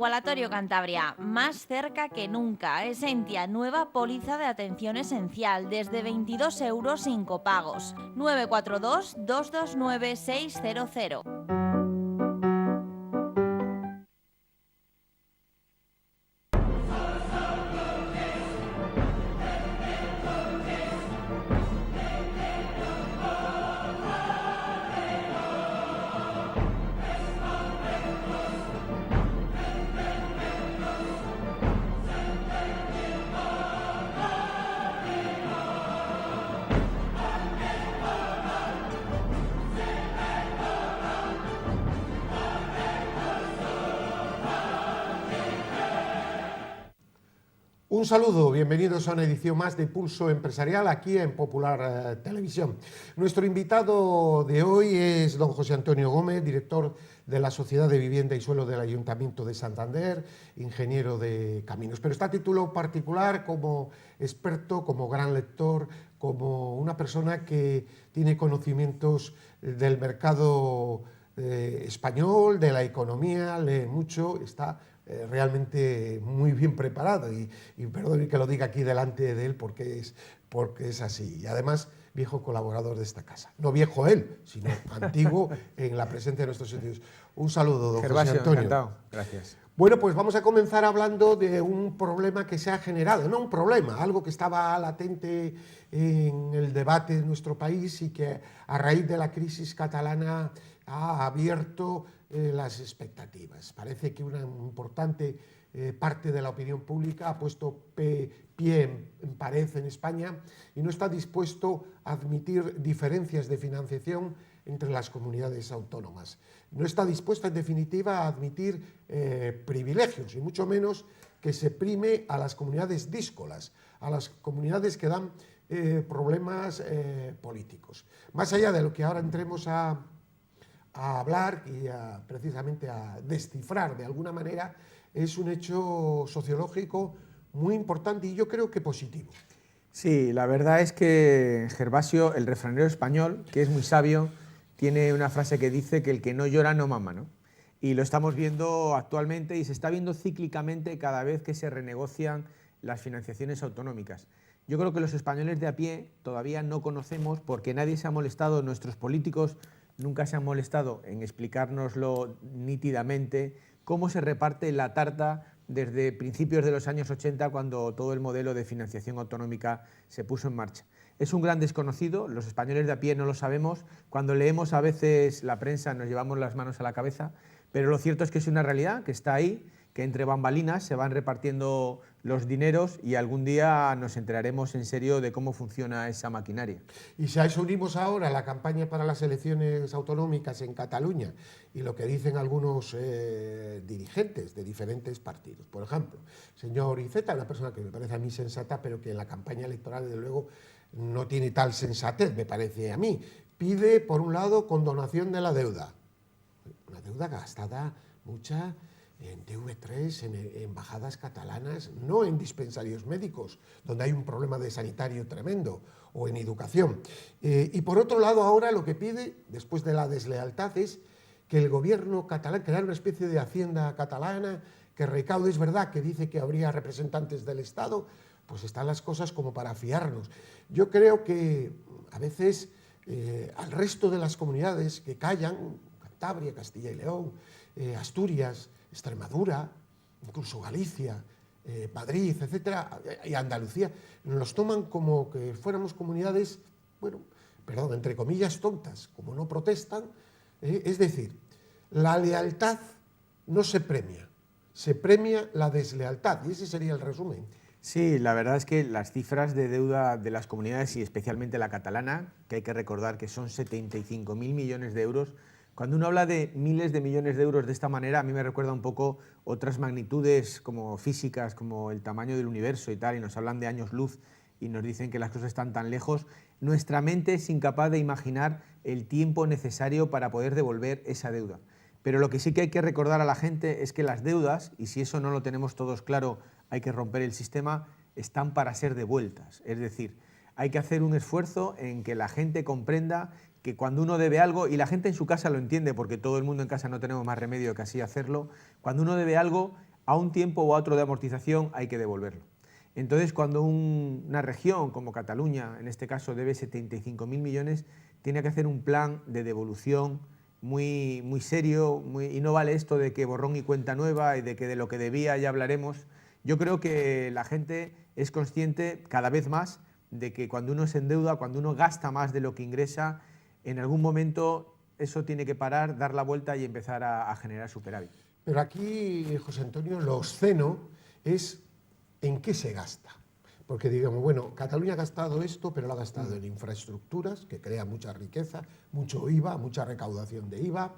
Igualatorio Cantabria, más cerca que nunca. Esentia, nueva póliza de atención esencial, desde 22 euros sin copagos. 942-229-600. Un saludo, bienvenidos a una edición más de Pulso Empresarial aquí en Popular Televisión. Nuestro invitado de hoy es don José Antonio Gómez, director de la Sociedad de Vivienda y Suelo del Ayuntamiento de Santander, ingeniero de caminos, pero está a título particular como experto, como gran lector, como una persona que tiene conocimientos del mercado español, de la economía, lee mucho, está realmente muy bien preparado y perdón que lo diga aquí delante de él porque es así. Y además, viejo colaborador de esta casa. No viejo él, sino antiguo en la presencia de nuestros estudios. Un saludo, don Gervasio, José Antonio. Encantado, gracias. Bueno, pues vamos a comenzar hablando de un problema que se ha generado, no un problema, algo que estaba latente en el debate de nuestro país y que a raíz de la crisis catalana ha abierto las expectativas. Parece que una importante parte de la opinión pública ha puesto pie en pared en España y no está dispuesto a admitir diferencias de financiación entre las comunidades autónomas. No está dispuesta, en definitiva, a admitir privilegios, y mucho menos que se prime a las comunidades díscolas, a las comunidades que dan problemas políticos. Más allá de lo que ahora entremos a hablar y precisamente a descifrar de alguna manera, es un hecho sociológico muy importante y yo creo que positivo. Sí, la verdad es que Gervasio, el refranero español, que es muy sabio, tiene una frase que dice que el que no llora no mama, ¿no? Y lo estamos viendo actualmente y se está viendo cíclicamente cada vez que se renegocian las financiaciones autonómicas. Yo creo que los españoles de a pie todavía no conocemos, porque nadie se ha molestado, nuestros políticos nunca se han molestado en explicárnoslo nítidamente, cómo se reparte la tarta desde principios de los años 80, cuando todo el modelo de financiación autonómica se puso en marcha. Es un gran desconocido, los españoles de a pie no lo sabemos, cuando leemos a veces la prensa nos llevamos las manos a la cabeza, pero lo cierto es que es una realidad que está ahí, que entre bambalinas se van repartiendo los dineros y algún día nos enteraremos en serio de cómo funciona esa maquinaria. Y si a eso unimos ahora la campaña para las elecciones autonómicas en Cataluña y lo que dicen algunos dirigentes de diferentes partidos, por ejemplo, señor Iceta, una persona que me parece a mí sensata, pero que en la campaña electoral, desde luego, no tiene tal sensatez, me parece a mí, pide, por un lado, condonación de la deuda. Una deuda gastada mucha en TV3, en embajadas catalanas, no en dispensarios médicos, donde hay un problema de sanitario tremendo, o en educación. Y por otro lado, ahora lo que pide, después de la deslealtad, es que el gobierno catalán, crear una especie de hacienda catalana, que recaude. Es verdad que dice que habría representantes del Estado, pues están las cosas como para fiarnos. Yo creo que a veces al resto de las comunidades que callan, Cantabria, Castilla y León, Asturias, Extremadura, incluso Galicia, Madrid, etcétera, y Andalucía, nos toman como que fuéramos comunidades, bueno, perdón, entre comillas, tontas, como no protestan. Es decir, la lealtad no se premia, se premia la deslealtad, y ese sería el resumen. Sí, la verdad es que las cifras de deuda de las comunidades, y especialmente la catalana, que hay que recordar que son 75.000 millones de euros, cuando uno habla de miles de millones de euros de esta manera, a mí me recuerda un poco otras magnitudes como físicas, como el tamaño del universo y tal, y nos hablan de años luz y nos dicen que las cosas están tan lejos. Nuestra mente es incapaz de imaginar el tiempo necesario para poder devolver esa deuda. Pero lo que sí que hay que recordar a la gente es que las deudas, y si eso no lo tenemos todos claro, hay que romper el sistema, están para ser devueltas. Es decir, hay que hacer un esfuerzo en que la gente comprenda que cuando uno debe algo, y la gente en su casa lo entiende, porque todo el mundo en casa no tenemos más remedio que así hacerlo, cuando uno debe algo a un tiempo o a otro de amortización hay que devolverlo. Entonces, cuando una región como Cataluña, en este caso, debe 75.000 millones, tiene que hacer un plan de devolución muy, muy serio, y no vale esto de que borrón y cuenta nueva y de que de lo que debía ya hablaremos. Yo creo que la gente es consciente cada vez más de que cuando uno se endeuda, cuando uno gasta más de lo que ingresa, en algún momento eso tiene que parar, dar la vuelta y empezar a generar superávit. Pero aquí, José Antonio, lo obsceno es en qué se gasta. Porque digamos, bueno, Cataluña ha gastado esto, pero lo ha gastado en infraestructuras, que crea mucha riqueza, mucho IVA, mucha recaudación de IVA,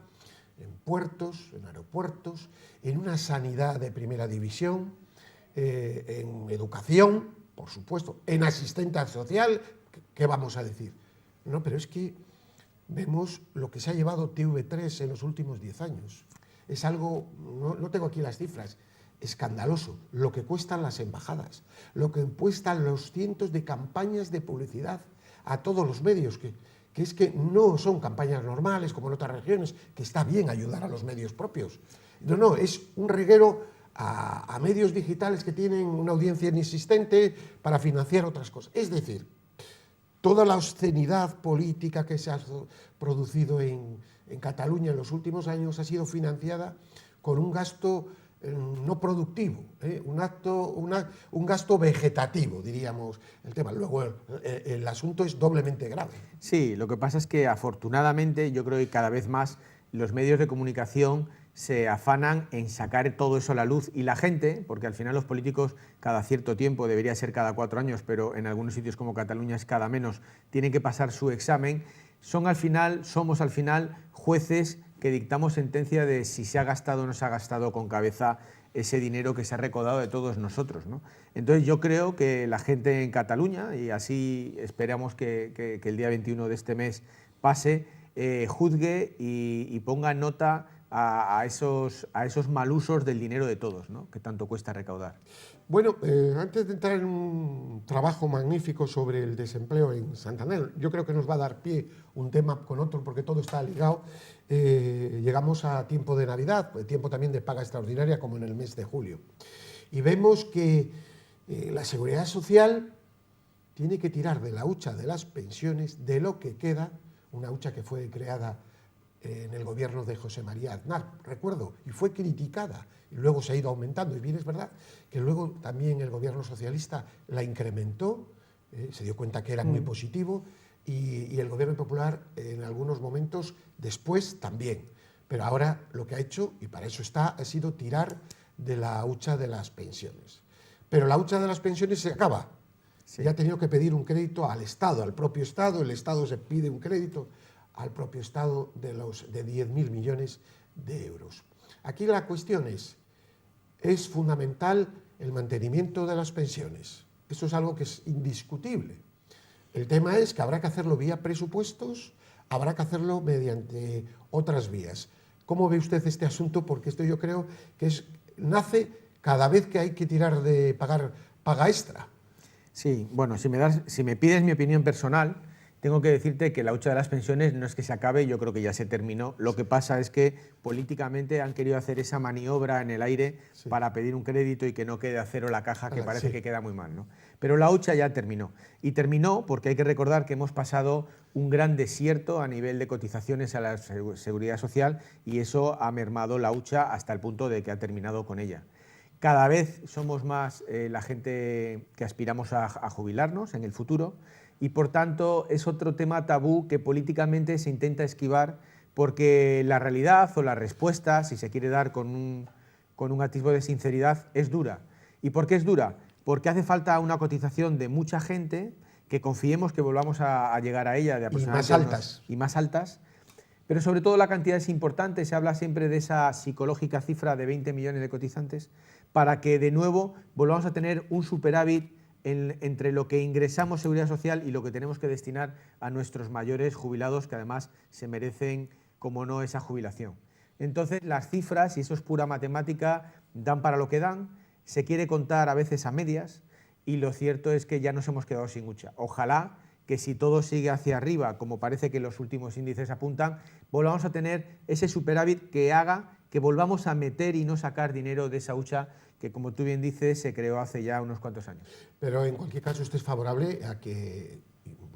en puertos, en aeropuertos, en una sanidad de primera división, en educación, por supuesto, en asistencia social, ¿qué vamos a decir? No, pero es que vemos lo que se ha llevado TV3 en los últimos 10 años. Es algo, no tengo aquí las cifras, escandaloso, lo que cuestan las embajadas, lo que cuestan los cientos de campañas de publicidad a todos los medios, que es que no son campañas normales como en otras regiones, que está bien ayudar a los medios propios. No, es un reguero a medios digitales que tienen una audiencia inexistente para financiar otras cosas. Es decir, toda la obscenidad política que se ha producido en Cataluña en los últimos años ha sido financiada con un gasto no productivo, un gasto vegetativo, diríamos el tema. Luego el asunto es doblemente grave. Sí, lo que pasa es que afortunadamente yo creo que cada vez más los medios de comunicación se afanan en sacar todo eso a la luz, y la gente, porque al final los políticos cada cierto tiempo, debería ser cada 4 años, pero en algunos sitios como Cataluña es cada menos, tienen que pasar su examen, somos al final jueces que dictamos sentencia de si se ha gastado o no se ha gastado con cabeza ese dinero que se ha recaudado de todos nosotros, ¿no? Entonces yo creo que la gente en Cataluña, y así esperamos que el día 21 de este mes pase, juzgue y ponga nota a esos malusos del dinero de todos, ¿no?, que tanto cuesta recaudar. Bueno, antes de entrar en un trabajo magnífico sobre el desempleo en Santander, yo creo que nos va a dar pie un tema con otro porque todo está ligado. Llegamos a tiempo de Navidad, tiempo también de paga extraordinaria como en el mes de julio. Y vemos que la Seguridad Social tiene que tirar de la hucha de las pensiones, de lo que queda, una hucha que fue creada en el gobierno de José María Aznar, recuerdo, y fue criticada, y luego se ha ido aumentando, y bien es verdad que luego también el gobierno socialista la incrementó, se dio cuenta que era muy positivo, y el gobierno popular en algunos momentos después también, pero ahora lo que ha hecho, y para eso ha sido tirar de la hucha de las pensiones. Pero la hucha de las pensiones se acaba, ya ha tenido que pedir un crédito al Estado, al propio Estado, el Estado se pide un crédito al propio Estado de 10.000 millones de euros. Aquí la cuestión es fundamental el mantenimiento de las pensiones. Eso es algo que es indiscutible. El tema es que habrá que hacerlo vía presupuestos, habrá que hacerlo mediante otras vías. ¿Cómo ve usted este asunto? Porque esto yo creo que nace cada vez que hay que tirar de pagar paga extra. Sí, bueno, si me pides mi opinión personal, tengo que decirte que la hucha de las pensiones no es que se acabe, yo creo que ya se terminó. Lo que pasa es que políticamente han querido hacer esa maniobra en el aire para pedir un crédito y que no quede a cero la caja, que parece que queda muy mal, ¿no? Pero la hucha ya terminó. Y terminó porque hay que recordar que hemos pasado un gran desierto a nivel de cotizaciones a la Seguridad Social, y eso ha mermado la hucha hasta el punto de que ha terminado con ella. Cada vez somos más la gente que aspiramos a jubilarnos en el futuro, y por tanto es otro tema tabú que políticamente se intenta esquivar, porque la realidad o la respuesta, si se quiere dar con un atisbo de sinceridad, es dura. ¿Y por qué es dura? Porque hace falta una cotización de mucha gente, que confiemos que volvamos a llegar a ella, de aproximadamente y más altas, pero sobre todo la cantidad es importante. Se habla siempre de esa psicológica cifra de 20 millones de cotizantes, para que de nuevo volvamos a tener un superávit entre lo que ingresamos Seguridad Social y lo que tenemos que destinar a nuestros mayores jubilados, que además se merecen, como no, esa jubilación. Entonces las cifras, y eso es pura matemática, dan para lo que dan, se quiere contar a veces a medias, y lo cierto es que ya nos hemos quedado sin hucha. Ojalá que si todo sigue hacia arriba, como parece que los últimos índices apuntan, volvamos a tener ese superávit que haga que volvamos a meter y no sacar dinero de esa hucha que, como tú bien dices, se creó hace ya unos cuantos años. Pero en cualquier caso usted es favorable a que,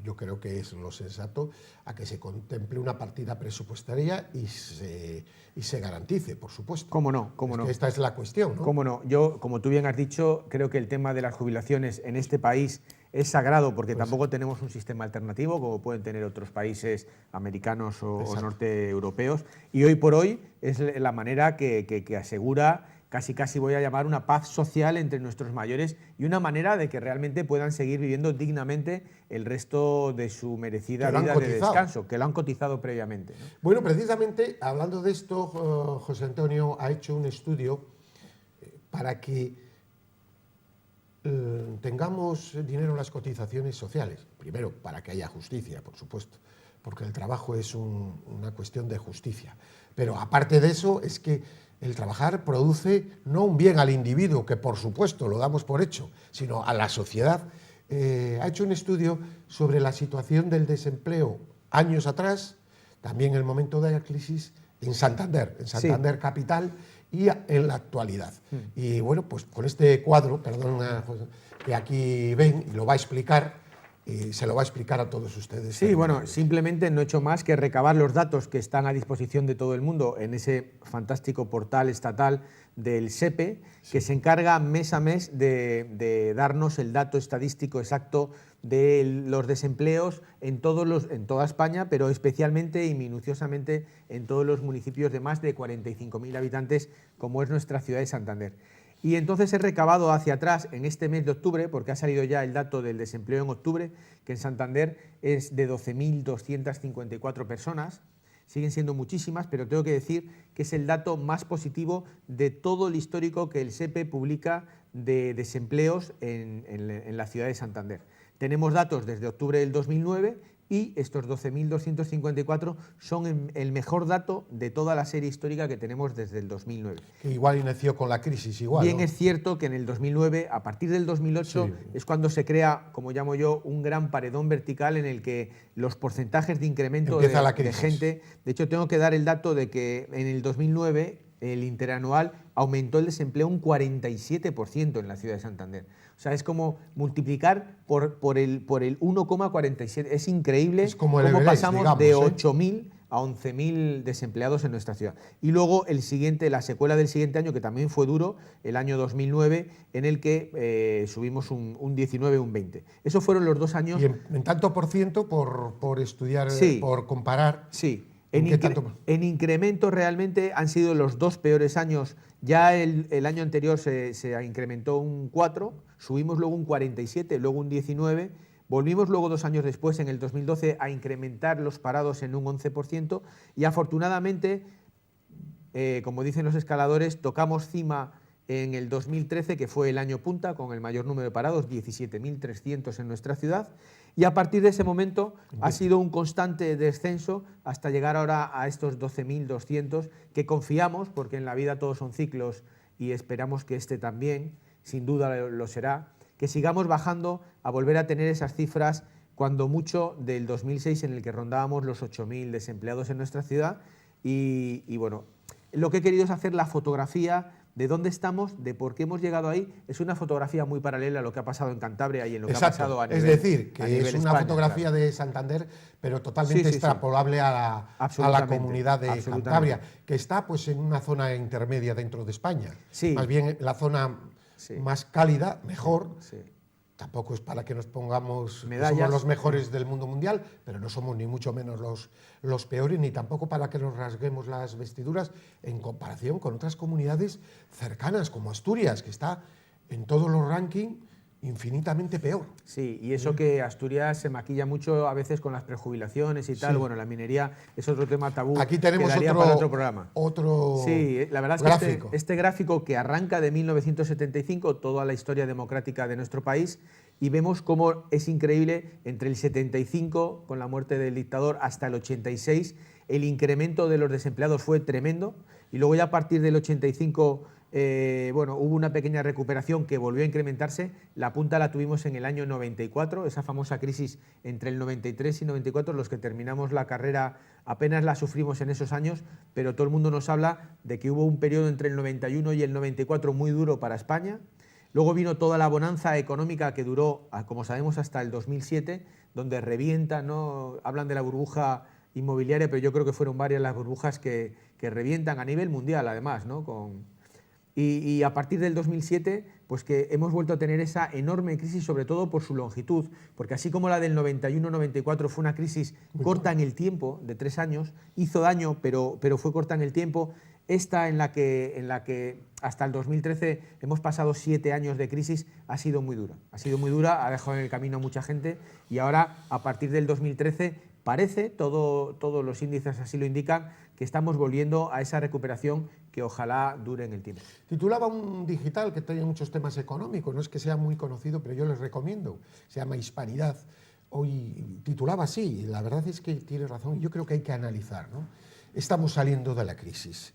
yo creo que es lo sensato, a que se contemple una partida presupuestaria y se garantice, por supuesto. ¿Cómo no? ¿Cómo no? Esta es la cuestión, ¿no? ¿Cómo no? Yo, como tú bien has dicho, creo que el tema de las jubilaciones en este país es sagrado porque tampoco tenemos un sistema alternativo como pueden tener otros países americanos o norte-europeos. Y hoy por hoy es la manera que asegura, casi voy a llamar, una paz social entre nuestros mayores y una manera de que realmente puedan seguir viviendo dignamente el resto de su merecida vida de descanso, que lo han cotizado previamente, ¿no? Bueno, precisamente, hablando de esto, José Antonio ha hecho un estudio para que tengamos dinero en las cotizaciones sociales. Primero, para que haya justicia, por supuesto, porque el trabajo es una cuestión de justicia. Pero aparte de eso, es que el trabajar produce no un bien al individuo, que por supuesto lo damos por hecho, sino a la sociedad. Ha hecho un estudio sobre la situación del desempleo años atrás, también en el momento de la crisis, en Santander capital, y en la actualidad. Y bueno, pues con este cuadro, perdona, que aquí ven, y lo va a explicar, y se lo va a explicar a todos ustedes. Sí, bueno, simplemente no he hecho más que recabar los datos que están a disposición de todo el mundo en ese fantástico portal estatal del SEPE, que se encarga mes a mes de darnos el dato estadístico exacto de los desempleos en toda España, pero especialmente y minuciosamente en todos los municipios de más de 45.000 habitantes, como es nuestra ciudad de Santander. Y entonces he recabado hacia atrás en este mes de octubre, porque ha salido ya el dato del desempleo en octubre, que en Santander es de 12.254 personas. Siguen siendo muchísimas, pero tengo que decir que es el dato más positivo de todo el histórico que el SEPE publica de desempleos en la ciudad de Santander. Tenemos datos desde octubre del 2009 y estos 12.254 son el mejor dato de toda la serie histórica que tenemos desde el 2009. Que igual inició con la crisis, igual. Bien, ¿no? es cierto que en el 2009, a partir del 2008, es cuando se crea, como llamo yo, un gran paredón vertical en el que los porcentajes de incremento de gente... De hecho, tengo que dar el dato de que en el 2009 el interanual aumentó el desempleo un 47% en la ciudad de Santander. O sea, es como multiplicar por el 1,47. Es increíble cómo pasamos, digamos, de 8.000 a 11.000 desempleados en nuestra ciudad. Y luego la secuela del siguiente año, que también fue duro, el año 2009, en el que subimos un 19, un 20. Esos fueron los 2 años... Y en tanto por ciento, por estudiar, por comparar... Sí. En incremento realmente han sido los 2 peores años. Ya el año anterior se incrementó un 4, subimos luego un 47, luego un 19, volvimos luego 2 años después, en el 2012, a incrementar los parados en un 11% y afortunadamente, como dicen los escaladores, tocamos cima en el 2013, que fue el año punta con el mayor número de parados, 17.300 en nuestra ciudad. Y a partir de ese momento ha sido un constante descenso hasta llegar ahora a estos 12.200, que confiamos, porque en la vida todos son ciclos y esperamos que este también, sin duda lo será, que sigamos bajando a volver a tener esas cifras cuando mucho del 2006, en el que rondábamos los 8.000 desempleados en nuestra ciudad. Y bueno, lo que he querido es hacer la fotografía de dónde estamos, de por qué hemos llegado ahí. Es una fotografía muy paralela a lo que ha pasado en Cantabria y en lo que ha pasado a nivel Es decir, que es una España, fotografía, claro, de Santander, pero totalmente extrapolable a la comunidad de Cantabria, que está pues en una zona intermedia dentro de España. Más bien la zona más cálida, mejor. Tampoco es para que nos pongamos, somos los mejores del mundo mundial, pero no somos ni mucho menos los peores, ni tampoco para que nos rasguemos las vestiduras en comparación con otras comunidades cercanas, como Asturias, que está en todos los rankings infinitamente peor. Sí, y eso que Asturias se maquilla mucho a veces con las prejubilaciones y tal. Bueno, la minería es otro tema tabú. Aquí tenemos para otro programa. Sí, la verdad es que este gráfico, que arranca de 1975, toda la historia democrática de nuestro país, y vemos cómo es increíble entre el 75, con la muerte del dictador, hasta el 86, el incremento de los desempleados fue tremendo, y luego ya a partir del 85 bueno, hubo una pequeña recuperación que volvió a incrementarse. La punta la tuvimos en el año 94, esa famosa crisis entre el 93 y 94, los que terminamos la carrera apenas la sufrimos en esos años, pero todo el mundo nos habla de que hubo un periodo entre el 91 y el 94 muy duro para España. Luego vino toda la bonanza económica que duró, como sabemos, hasta el 2007, donde revienta, ¿no? Hablan de la burbuja inmobiliaria, pero yo creo que fueron varias las burbujas que revientan a nivel mundial, además, ¿no? Y a partir del 2007, pues que hemos vuelto a tener esa enorme crisis, sobre todo por su longitud, porque así como la del 91-94 fue una crisis corta en el tiempo, de 3 años, hizo daño, pero fue corta en el tiempo. Esta en la que hasta el 2013 hemos pasado 7 años de crisis ha sido muy dura. Ha sido muy dura, ha dejado en el camino a mucha gente y ahora, a partir del 2013, parece, todos los índices así lo indican, que estamos volviendo a esa recuperación que ojalá dure en el tiempo. Titulaba un digital que tiene muchos temas económicos, no es que sea muy conocido, pero yo les recomiendo, se llama Hispanidad. Hoy titulaba así, y la verdad es que tiene razón, yo creo que hay que analizar, ¿no? Estamos saliendo de la crisis.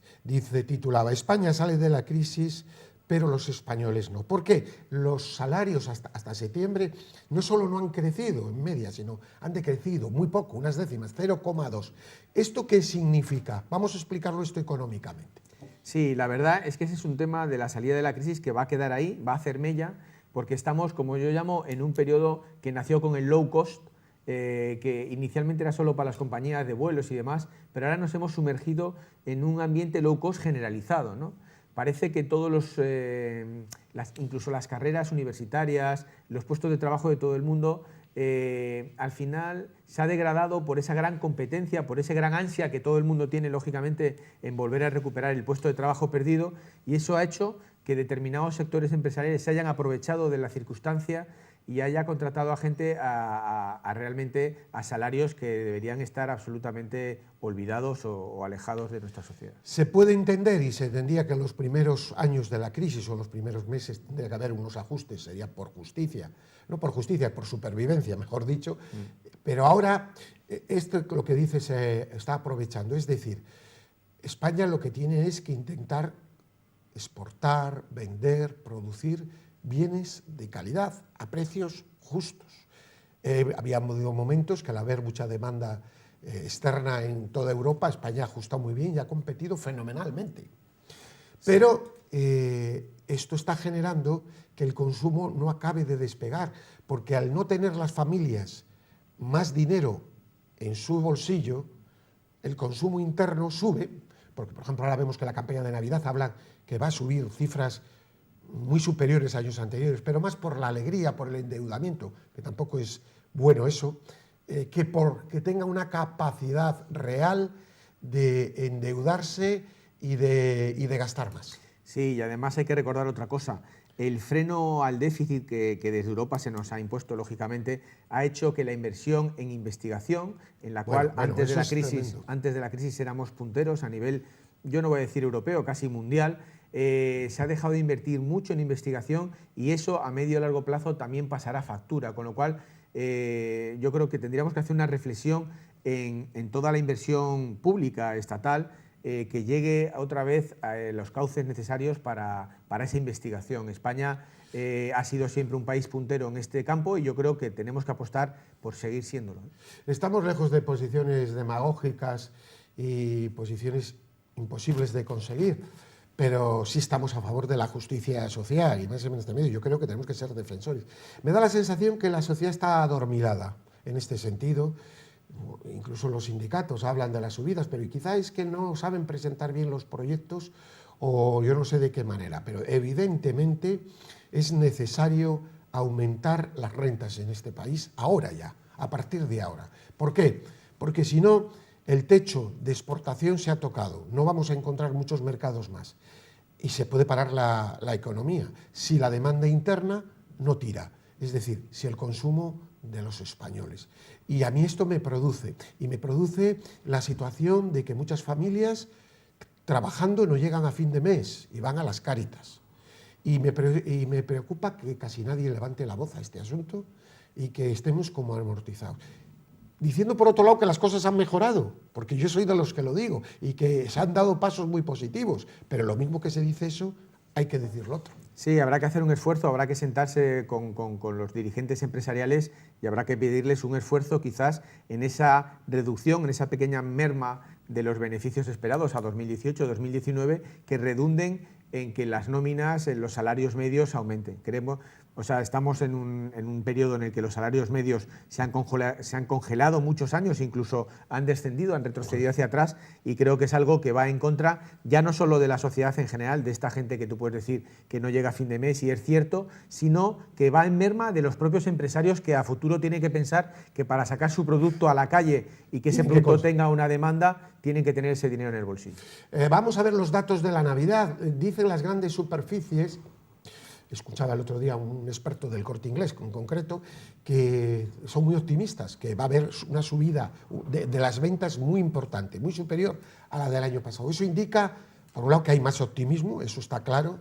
Titulaba, España sale de la crisis, pero los españoles no. ¿Por qué? Los salarios hasta septiembre no solo no han crecido en media, sino han decrecido muy poco, unas décimas, 0,2. ¿Esto qué significa? Vamos a explicarlo esto económicamente. Sí, la verdad es que ese es un tema de la salida de la crisis que va a quedar ahí, va a hacer mella, porque estamos, como yo llamo, en un periodo que nació con el low cost, que inicialmente era solo para las compañías de vuelos y demás, pero ahora nos hemos sumergido en un ambiente low cost generalizado, ¿no? Parece que todos incluso las carreras universitarias, los puestos de trabajo de todo el mundo, al final se ha degradado por esa gran competencia, por ese gran ansia que todo el mundo tiene, lógicamente, en volver a recuperar el puesto de trabajo perdido, y eso ha hecho que determinados sectores empresariales se hayan aprovechado de la circunstancia y haya contratado a gente realmente a salarios que deberían estar absolutamente olvidados o alejados de nuestra sociedad. Se puede entender, y se entendía que en los primeros años de la crisis o los primeros meses tendría que haber unos ajustes, sería por justicia, no por justicia, por supervivencia, mejor dicho, pero ahora esto lo que dice se está aprovechando, es decir, España lo que tiene es que intentar exportar, vender, producir bienes de calidad a precios justos. Había habido momentos que al haber mucha demanda externa en toda Europa, España ha ajustado muy bien y ha competido fenomenalmente. Pero esto está generando que el consumo no acabe de despegar, porque al no tener las familias más dinero en su bolsillo, el consumo interno sube, porque por ejemplo ahora vemos que la campaña de Navidad habla que va a subir cifras muy superiores a años anteriores, pero más por la alegría, por el endeudamiento, que tampoco es bueno eso, que porque tenga una capacidad real de endeudarse y de gastar más. Sí, y además hay que recordar otra cosa. El freno al déficit que desde Europa se nos ha impuesto, lógicamente, ha hecho que la inversión en investigación, en la cual antes de la crisis éramos punteros a nivel, yo no voy a decir europeo, casi mundial, se ha dejado de invertir mucho en investigación y eso a medio y largo plazo también pasará factura, con lo cual yo creo que tendríamos que hacer una reflexión en toda la inversión pública, estatal, que llegue otra vez a los cauces necesarios para esa investigación. España ha sido siempre un país puntero en este campo y yo creo que tenemos que apostar por seguir siéndolo. Estamos lejos de posiciones demagógicas y posiciones imposibles de conseguir, pero sí estamos a favor de la justicia social y más en este medio. Yo creo que tenemos que ser defensores. Me da la sensación que la sociedad está adormilada en este sentido. Incluso los sindicatos hablan de las subidas, pero quizá es que no saben presentar bien los proyectos o yo no sé de qué manera, pero evidentemente es necesario aumentar las rentas en este país ahora ya, a partir de ahora. ¿Por qué? Porque si no, el techo de exportación se ha tocado, no vamos a encontrar muchos mercados más y se puede parar la economía si la demanda interna no tira, es decir, si el consumo de los españoles. Y a mí esto me produce la situación de que muchas familias trabajando no llegan a fin de mes y van a las Cáritas. Y me preocupa que casi nadie levante la voz a este asunto y que estemos como amortizados. Diciendo por otro lado que las cosas han mejorado, porque yo soy de los que lo digo, y que se han dado pasos muy positivos, pero lo mismo que se dice eso, hay que decir lo otro. Sí, habrá que hacer un esfuerzo, habrá que sentarse con los dirigentes empresariales y habrá que pedirles un esfuerzo quizás en esa reducción, en esa pequeña merma de los beneficios esperados a 2018-2019 que redunden en que las nóminas, en los salarios medios aumenten. Estamos en un periodo en el que los salarios medios se han congelado muchos años, incluso han descendido, han retrocedido hacia atrás, y creo que es algo que va en contra ya no solo de la sociedad en general, de esta gente que tú puedes decir que no llega a fin de mes, y es cierto, sino que va en merma de los propios empresarios que a futuro tienen que pensar que para sacar su producto a la calle y que ese producto tenga una demanda, tienen que tener ese dinero en el bolsillo. Vamos a ver los datos de la Navidad. Dicen las grandes superficies, escuchaba el otro día a un experto del Corte Inglés en concreto, que son muy optimistas, que va a haber una subida de las ventas muy importante, muy superior a la del año pasado. Eso indica, por un lado, que hay más optimismo, eso está claro,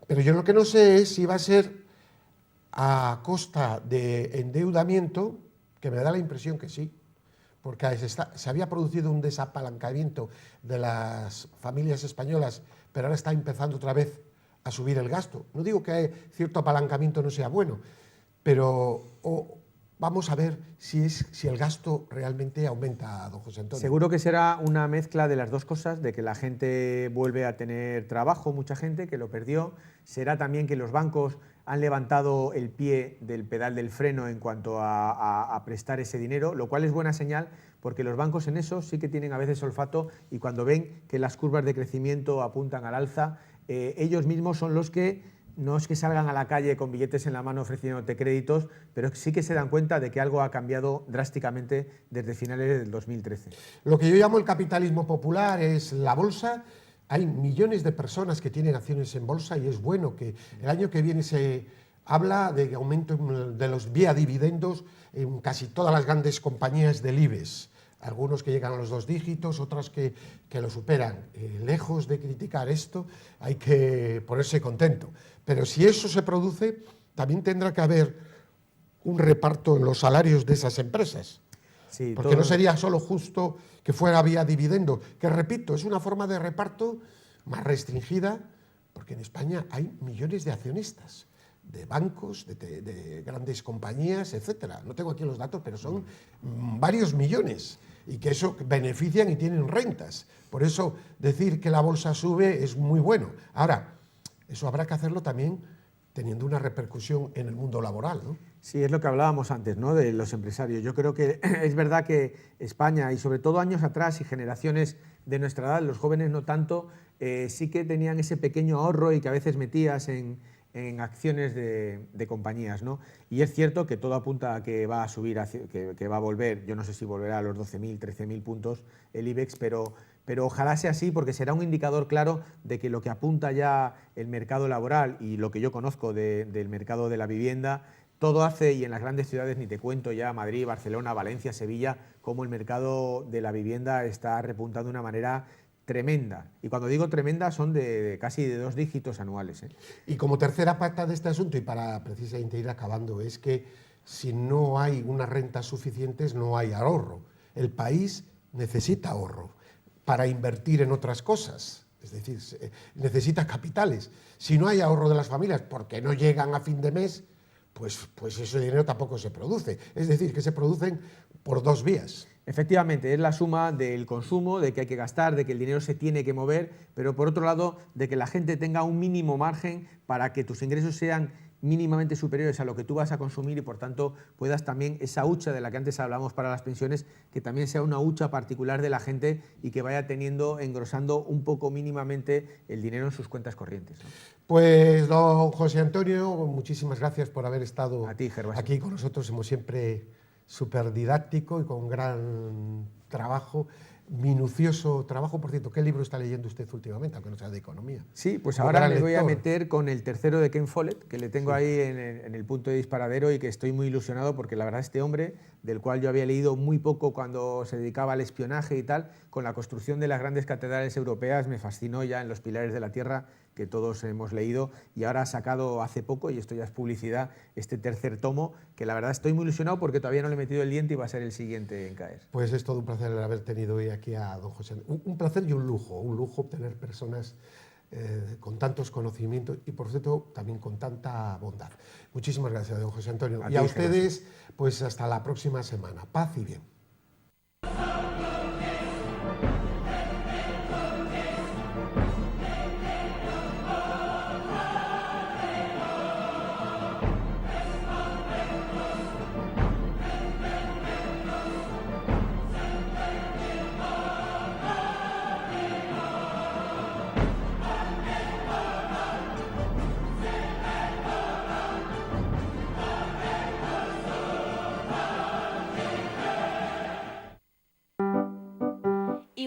pero yo lo que no sé es si va a ser a costa de endeudamiento, que me da la impresión que sí, porque se había producido un desapalancamiento de las familias españolas, pero ahora está empezando otra vez a subir el gasto. No digo que cierto apalancamiento no sea bueno, pero vamos a ver si el gasto realmente aumenta, don José Antonio. Seguro que será una mezcla de las dos cosas, de que la gente vuelve a tener trabajo, mucha gente que lo perdió. Será también que los bancos han levantado el pie del pedal del freno en cuanto a prestar ese dinero, lo cual es buena señal, porque los bancos en eso sí que tienen a veces olfato, y cuando ven que las curvas de crecimiento apuntan al alza, ellos mismos son los que, no es que salgan a la calle con billetes en la mano ofreciéndote créditos, pero sí que se dan cuenta de que algo ha cambiado drásticamente desde finales del 2013. Lo que yo llamo el capitalismo popular es la bolsa. Hay millones de personas que tienen acciones en bolsa, y es bueno que el año que viene se habla de aumento de los vía dividendos en casi todas las grandes compañías del IBEX. Algunos que llegan a los 2 dígitos, otras que lo superan. Lejos de criticar esto, hay que ponerse contento. Pero si eso se produce, también tendrá que haber un reparto en los salarios de esas empresas. Sí, porque no sería solo justo que fuera vía dividendo, que repito, es una forma de reparto más restringida, porque en España hay millones de accionistas, de bancos, de grandes compañías, etcétera. No tengo aquí los datos, pero son varios millones, y que eso benefician y tienen rentas. Por eso decir que la bolsa sube es muy bueno. Ahora, eso habrá que hacerlo también teniendo una repercusión en el mundo laboral, ¿no? Sí, es lo que hablábamos antes, ¿no?, de los empresarios. Yo creo que es verdad que España, y sobre todo años atrás y generaciones de nuestra edad, los jóvenes no tanto, sí que tenían ese pequeño ahorro y que a veces metías en acciones de compañías, ¿no? Y es cierto que todo apunta a que va a subir, que va a volver, yo no sé si volverá a los 12.000, 13.000 puntos el IBEX, pero ojalá sea así, porque será un indicador claro de que lo que apunta ya el mercado laboral y lo que yo conozco del mercado de la vivienda, todo hace, y en las grandes ciudades ni te cuento ya, Madrid, Barcelona, Valencia, Sevilla, cómo el mercado de la vivienda está repuntando de una manera tremenda. Y cuando digo tremenda, son de casi de 2 dígitos anuales. Y como tercera pata de este asunto, y para precisamente ir acabando, es que si no hay unas rentas suficientes, no hay ahorro. El país necesita ahorro para invertir en otras cosas, es decir, necesita capitales. Si no hay ahorro de las familias porque no llegan a fin de mes, pues ese dinero tampoco se produce. Es decir, que se producen por 2 vías. Efectivamente, es la suma del consumo, de que hay que gastar, de que el dinero se tiene que mover, pero por otro lado, de que la gente tenga un mínimo margen para que tus ingresos sean mínimamente superiores a lo que tú vas a consumir, y por tanto puedas también, esa hucha de la que antes hablamos para las pensiones, que también sea una hucha particular de la gente y que vaya engrosando un poco mínimamente el dinero en sus cuentas corrientes, ¿no? Pues don José Antonio, muchísimas gracias por haber estado A ti, Gervasio. aquí con nosotros. Hemos siempre súper didáctico y con gran trabajo, minucioso trabajo. Por cierto, ¿qué libro está leyendo usted últimamente, aunque no sea de economía? Sí, pues ahora me voy a meter con el tercero de Ken Follett, que le tengo ahí en el punto de disparadero, y que estoy muy ilusionado porque la verdad este hombre, del cual yo había leído muy poco cuando se dedicaba al espionaje y tal, con la construcción de las grandes catedrales europeas me fascinó ya en Los Pilares de la Tierra, que todos hemos leído, y ahora ha sacado hace poco, y esto ya es publicidad, este tercer tomo, que la verdad estoy muy ilusionado porque todavía no le he metido el diente y va a ser el siguiente en caer. Pues es todo un placer el haber tenido hoy aquí a don José. Un placer y un lujo obtener personas con tantos conocimientos y, por cierto, también con tanta bondad. Muchísimas gracias, don José Antonio. Y a ustedes, pues hasta la próxima semana. Paz y bien.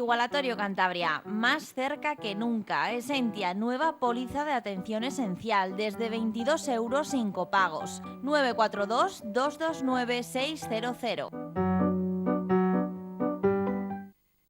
Igualatorio Cantabria, más cerca que nunca. Esentia, nueva póliza de atención esencial, desde 22 euros sin copagos. 942 229 600.